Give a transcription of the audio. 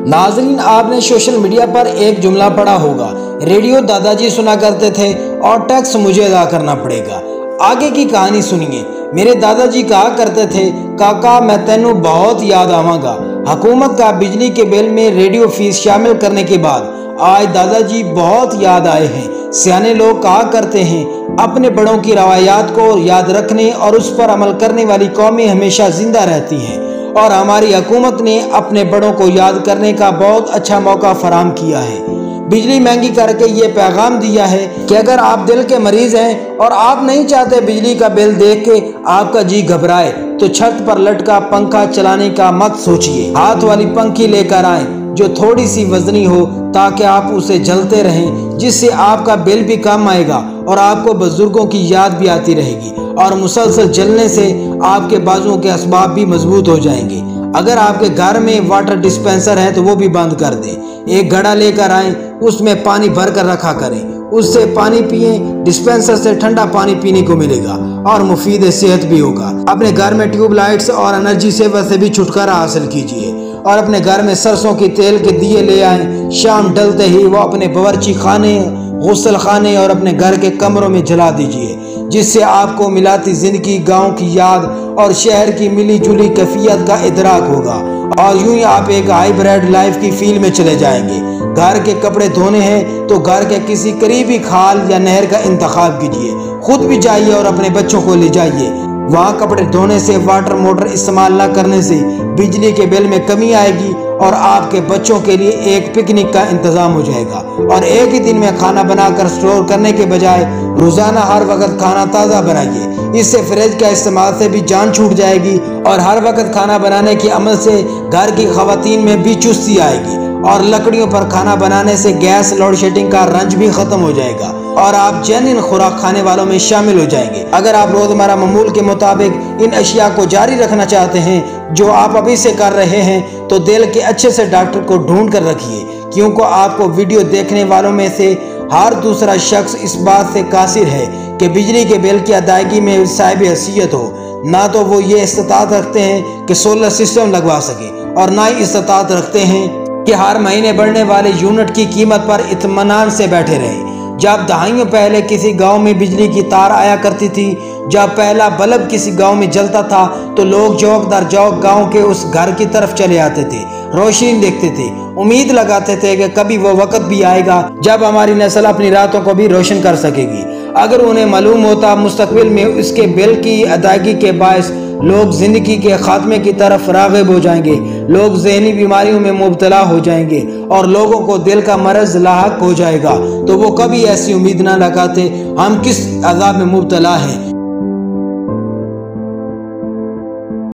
नाज़रीन, आपने social media पर एक जुमला पढ़ा होगा, रेडियो दादाजी सुना करते थे और टैक्स मुझे अदा करना पड़ेगा। आगे की कहानी सुनिए। मेरे दादाजी कहा करते थे, काका मैं तेनू बहुत याद आवांगा। हुकूमत का बिजली के बिल में रेडियो फीस शामिल करने के बाद आज दादाजी बहुत याद आए हैं। सियाने लोग कहा करते हैं, अपने बड़ों की रवायात को याद रखने और उस पर अमल करने वाली कौमें हमेशा जिंदा रहती हैं, और हमारी हुकूमत ने अपने बड़ों को याद करने का बहुत अच्छा मौका फराहम किया है। बिजली महंगी करके ये पैगाम दिया है कि अगर आप दिल के मरीज हैं और आप नहीं चाहते बिजली का बिल देख के आपका जी घबराए, तो छत पर लटका पंखा चलाने का मत सोचिए। हाथ वाली पंखी लेकर आए जो थोड़ी सी वजनी हो, ताकि आप उसे जलते रहें, जिससे आपका बिल भी कम आएगा और आपको बुजुर्गों की याद भी आती रहेगी, और मुसलसल जलने से आपके बाजुओं के असबाब भी मजबूत हो जाएंगे। अगर आपके घर में वाटर डिस्पेंसर है तो वो भी बंद कर दें। एक घड़ा लेकर आएं, उसमें पानी भर कर रखा करें, उससे पानी पिए। डिस्पेंसर से ठंडा पानी पीने को मिलेगा और मुफीद सेहत भी होगा। अपने घर में ट्यूबलाइट्स और एनर्जी सेवर से भी छुटकारा हासिल कीजिए, और अपने घर में सरसों की तेल के दिए ले आएं। शाम ढलते ही वो अपने बावर्ची खाने, गुस्ल खाने और अपने घर के कमरों में जला दीजिए, जिससे आपको मिलाती जिंदगी, गांव की याद और शहर की मिली जुली कैफियत का इदराक होगा, और यूं ही आप एक हाइब्रिड लाइफ की फील्ड में चले जाएंगे। घर के कपड़े धोने हैं तो घर के किसी करीबी खाल या नहर का इंतखाब कीजिए। खुद भी जाइए और अपने बच्चों को ले जाइए। वहाँ कपड़े धोने से, वाटर मोटर इस्तेमाल न करने से बिजली के बिल में कमी आएगी, और आपके बच्चों के लिए एक पिकनिक का इंतजाम हो जाएगा। और एक ही दिन में खाना बनाकर स्टोर करने के बजाय रोजाना हर वक्त खाना ताज़ा बनाइए। इससे फ्रिज का इस्तेमाल से भी जान छूट जाएगी, और हर वक्त खाना बनाने के अमल से घर की खवातीन में भी चुस्ती आएगी, और लकड़ियों पर खाना बनाने से गैस लोड शेडिंग का रंज भी खत्म हो जाएगा, और आप जेन्युइन खुराक खाने वालों में शामिल हो जाएंगे। अगर आप रोजमर्रा मामूल के मुताबिक इन अशिया को जारी रखना चाहते हैं जो आप अभी से कर रहे हैं, तो दिल के अच्छे से डॉक्टर को ढूंढ कर रखिए, क्योंकि आपको वीडियो देखने वालों में से हर दूसरा शख्स इस बात से कासिर है कि बिजली के बिल की अदायगी में साहिब हैसियत हो। ना तो वो ये इस्तात रखते हैं कि सोलर सिस्टम लगवा सके, और ना ही इस्तात रखते हैं कि हर महीने बढ़ने वाले यूनिट की कीमत पर इत्मीनान से बैठे रहे। जब दहाइयों पहले किसी गांव में बिजली की तार आया करती थी, जब पहला बल्ब किसी गांव में जलता था, तो लोग जौक दर जौक गांव के उस घर की तरफ चले आते थे, रोशनी देखते थे, उम्मीद लगाते थे कि कभी वो वक्त भी आएगा जब हमारी नस्ल अपनी रातों को भी रोशन कर सकेगी। अगर उन्हें मालूम होता मुस्तकबिल में इसके बिल की अदायगी के बायस लोग जिंदगी के खात्मे की तरफ राग़िब हो जाएंगे, लोग ज़हनी बीमारियों में मुब्तला हो जाएंगे, और लोगों को दिल का मरज लाहक हो जाएगा, तो वो कभी ऐसी उम्मीद ना लगाते। हम किस अज़ाब में मुब्तला हैं